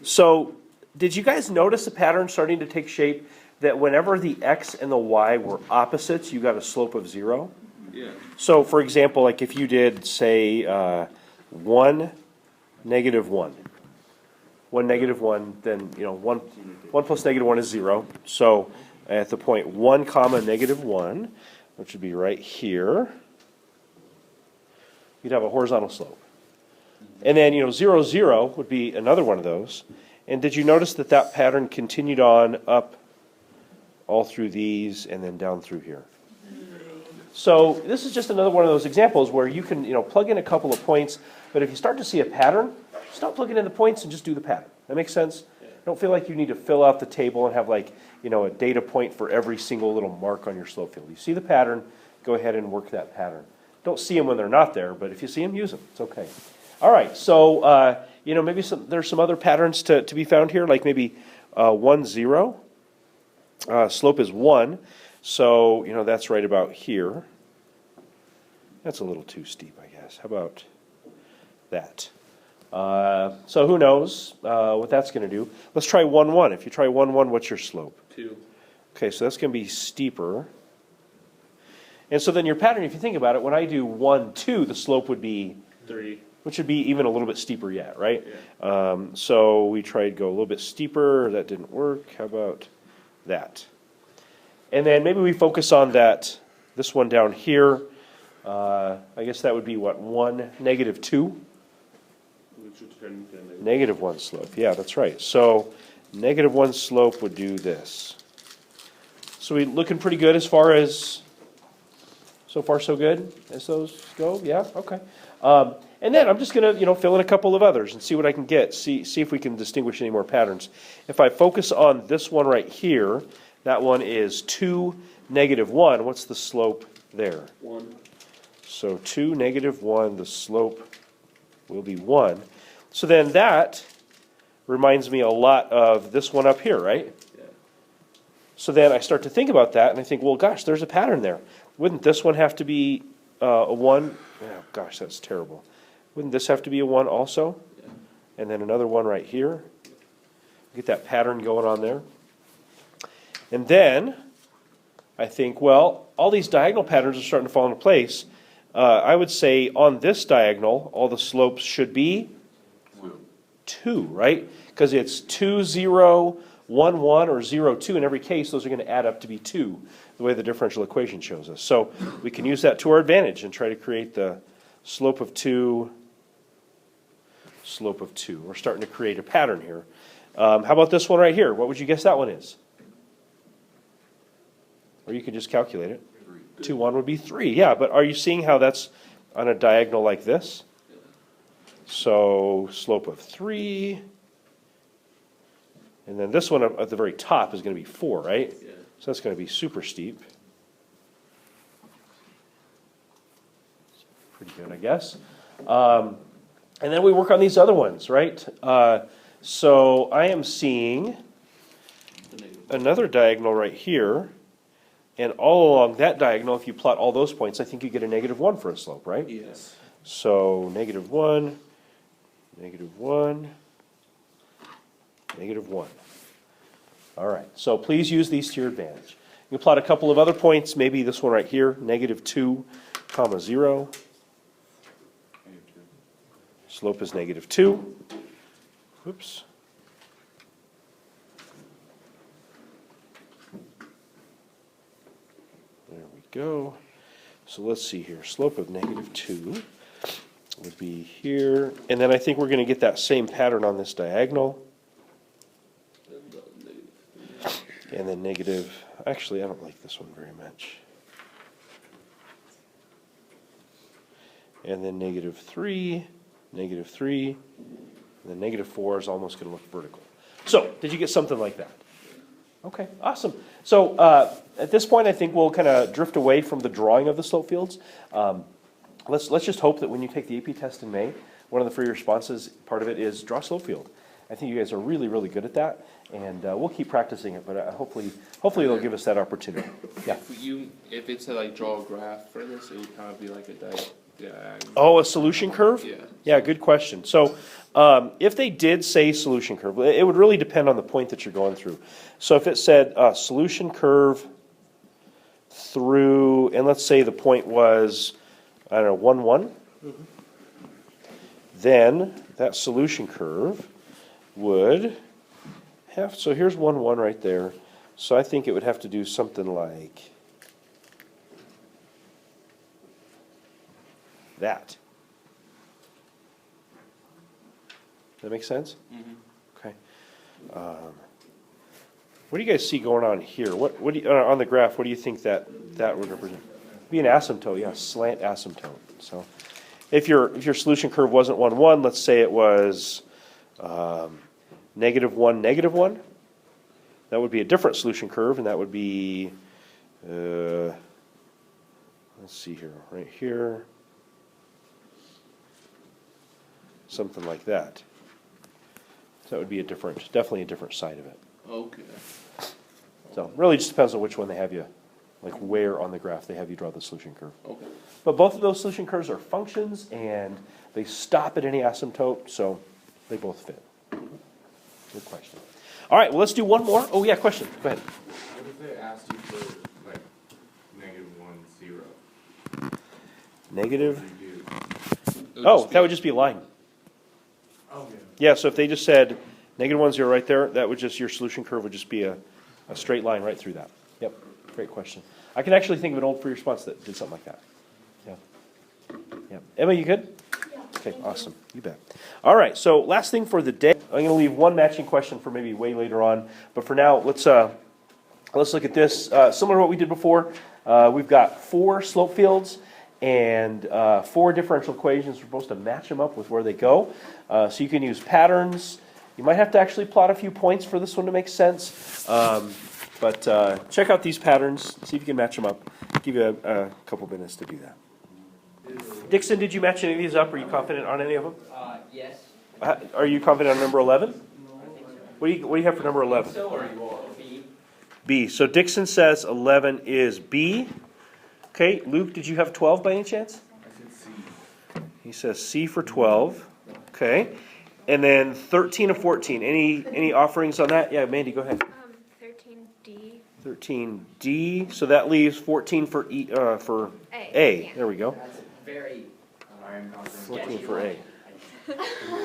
So, did you guys notice a pattern starting to take shape that whenever the x and the y were opposites, you got a slope of 0? Yeah. So, for example, like if you did, say, 1, negative 1. 1, negative 1, then, 1 plus negative 1 is 0. So, at the point 1 comma negative 1, which would be right here, you'd have a horizontal slope. And then, 0, 0 would be another one of those. And did you notice that that pattern continued on up all through these and then down through here? So this is just another one of those examples where you can, plug in a couple of points, but if you start to see a pattern, stop plugging in the points and just do the pattern. That makes sense? Don't feel like you need to fill out the table and have like, a data point for every single little mark on your slope field. You see the pattern, go ahead and work that pattern. Don't see them when they're not there, but if you see them, use them. It's okay. All right, so, maybe there's some other patterns to be found here, like maybe 1, 0. Slope is 1, so, that's right about here. That's a little too steep, I guess. How about that? So who knows what that's going to do. Let's try 1, 1. If you try 1, 1, what's your slope? 2. Okay, so that's going to be steeper. And so then your pattern, if you think about it, when I do 1, 2, the slope would be 3. Which would be even a little bit steeper yet, right? Yeah. So we tried to go a little bit steeper. That didn't work. How about that? And then maybe we focus on this one down here. I guess that would be what, 1, negative 2? Which would turn into Negative 1 slope. Yeah, that's right. So negative 1 slope would do this. So we're looking pretty good as far as, so far so good as those go? Yeah, okay. And then I'm just going to, fill in a couple of others and see what I can get, see if we can distinguish any more patterns. If I focus on this one right here, that one is 2, negative 1. What's the slope there? 1. So 2, negative 1, the slope will be 1. So then that reminds me a lot of this one up here, right? Yeah. So then I start to think about that, and I think, well, gosh, there's a pattern there. Wouldn't this one have to be a 1? Oh, gosh, that's terrible. Wouldn't this have to be a 1 also? Yeah. And then another one right here. Get that pattern going on there. And then I think, well, all these diagonal patterns are starting to fall into place. I would say on this diagonal, all the slopes should be 2, right? Because it's 2, 0, 1, 1, or 0, 2. In every case, those are going to add up to be 2, the way the differential equation shows us. So we can use that to our advantage and try to create the slope of 2, slope of 2. We're starting to create a pattern here. How about this one right here? What would you guess that one is? Or you could just calculate it. 2, 1 would be 3. Yeah, but are you seeing how that's on a diagonal like this? So slope of 3. And then this one at the very top is going to be 4, right? Yeah. So that's going to be super steep. Pretty good, I guess. And then we work on these other ones, right? So I am seeing another diagonal right here. And all along that diagonal, if you plot all those points, I think you get a negative 1 for a slope, right? Yes. So negative 1, negative 1, negative 1. All right, so please use these to your advantage. You can plot a couple of other points, maybe this one right here, negative 2, comma 0. Slope is negative 2. Whoops. There we go. So let's see here. Slope of negative 2 would be here. And then I think we're going to get that same pattern on this diagonal. And then negative, actually I don't like this one very much. And then negative 3, negative 3, and then negative 4 is almost going to look vertical. So, did you get something like that? Okay, awesome. So, at this point I think we'll kind of drift away from the drawing of the slope fields. Let's just hope that when you take the AP test in May, one of the free responses, part of it is draw slope field. I think you guys are really, really good at that, and we'll keep practicing it, but hopefully they'll give us that opportunity. Yeah. If it's to like draw a graph for this, it would kind of be like a Oh, a solution curve? Yeah. Yeah, good question. So, if they did say solution curve, it would really depend on the point that you're going through. So if it said, solution curve through, and let's say the point was, I don't know, 1, 1? Then that solution curve would have, so here's 1, 1 right there. So I think it would have to do something like that. Does that make sense? Okay. What do you guys see going on here? What do you, on the graph, what do you think that would represent? Be an asymptote, yeah, slant asymptote. So if your solution curve wasn't 1, 1, let's say it was -1, -1, that would be a different solution curve, and that would be, let's see here, right here, something like that. So that would be a different, definitely a different side of it. Okay. So really just depends on which one they have you, like where on the graph they have you draw the solution curve. Okay. But both of those solution curves are functions, and they stop at any asymptote, so they both fit. Good question. All right, well, let's do one more. Oh, yeah, question. Go ahead. What if they asked you for like -1, 0? Negative. What do you do? Oh, that would just be a line. Oh, yeah. Yeah, so if they just said -1, 0 right there, that would just, your solution curve would just be a straight line right through that. Yep, great question. I can actually think of an old free response that did something like that. Yeah. Yeah. Emma, you good? Yeah. Okay, awesome. You bet. All right, so last thing for the day. I'm going to leave one matching question for maybe way later on, but for now, let's look at this. Similar to what we did before, we've got 4 slope fields and 4 differential equations. We're supposed to match them up with where they go. So you can use patterns. You might have to actually plot a few points for this one to make sense. But check out these patterns, see if you can match them up. Give you a couple minutes to do that. Dixon, did you match any of these up? Are you confident on any of them? Yes. Are you confident on number 11? I think so. What do you have for number 11? So are you all? B. B. So Dixon says 11 is B. Okay, Luke, did you have 12 by any chance? I said C. He says C for 12. Okay. And then 13 and 14. Any offerings on that? Yeah, Mandy, go ahead. 13D. 13D. So that leaves 14 for for A. A. Yeah. There we go. That's very. I'm not 14 for A.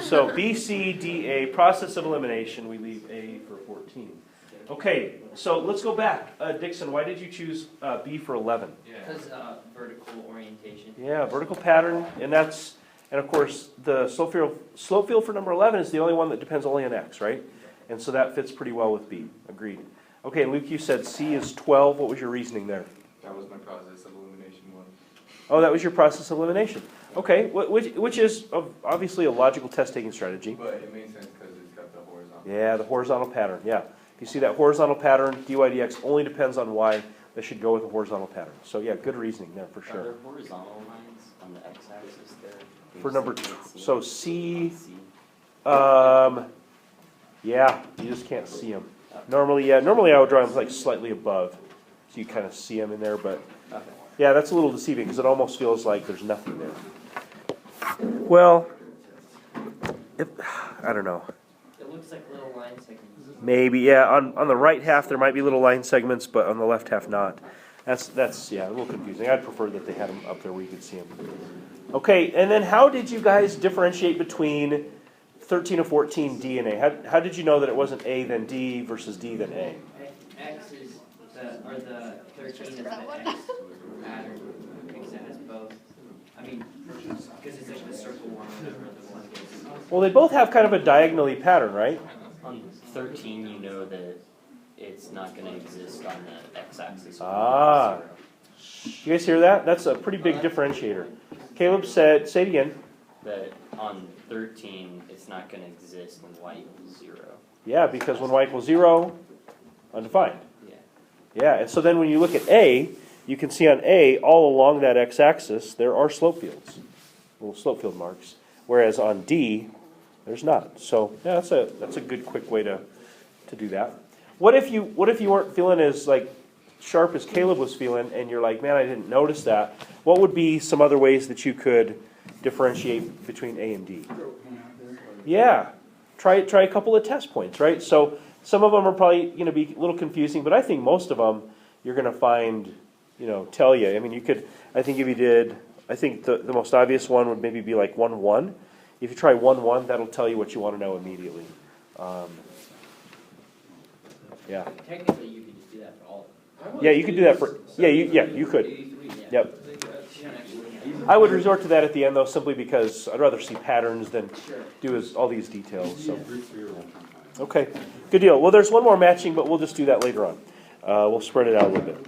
So B, C, D, A, process of elimination, we leave A for 14. Okay, so let's go back. Dixon, why did you choose B for 11? Because vertical orientation. Yeah, vertical pattern, and of course, the slope field for number 11 is the only one that depends only on X, right? And so that fits pretty well with B, agreed. Okay, Luke, you said C is 12, what was your reasoning there? That was my process of elimination one. Oh, that was your process of elimination. Okay, which is obviously a logical test-taking strategy. But it made sense because it's got the horizontal. Yeah, the horizontal pattern, yeah. If you see that horizontal pattern, dy dx only depends on y. They should go with the horizontal pattern. So yeah, good reasoning there for Are sure. there horizontal lines on the x-axis there? For number so C, C. yeah, you just can't see them. Normally I would draw them like slightly above, so you kind of see them in there, but Okay. yeah, that's a little deceiving because it almost feels like there's nothing there. Well, I don't know. It looks like little line segments. Maybe, yeah. On the right half there might be little line segments, but on the left half not. That's yeah, a little confusing. I'd prefer that they had them up there where you could see them. Okay, and then how did you guys differentiate between 13 and 14 D and A? How did you know that it wasn't A then D versus D then A? X is the 13 is the X pattern, except it's both. I mean, because it's like the circle one, whatever the one is. Well, they both have kind of a diagonally pattern, right? On 13, you know that it's not going to exist on the x-axis. Ah. You guys hear that? That's a pretty big differentiator. Caleb said, say it again. That on 13, it's not going to exist when y equals 0. Yeah, because when y equals 0, undefined. Yeah. Yeah, and so then when you look at A, you can see on A, all along that x-axis, there are slope fields, little slope field marks, whereas on D, there's not. So yeah, that's a good quick way to do that. What if you weren't feeling as like sharp as Caleb was feeling, and you're like, man, I didn't notice that, what would be some other ways that you could differentiate between A and D? Yeah, try a couple of test points, right? So some of them are probably going to be a little confusing, but I think most of them you're going to find, tell you. I mean, you could, I think if you did, I think the most obvious one would maybe be like 1-1. If you try 1-1, that'll tell you what you want to know immediately. Yeah. Technically, you could just do that for all of them. Yeah, you could do that for, you could. 83, yeah. Yep. You don't actually look at I would resort to that at the end though, simply because I'd rather see patterns than it. Sure. do all these details, so. Okay, good deal. Well, there's one more matching, but we'll just do that later on. We'll spread it out a little bit.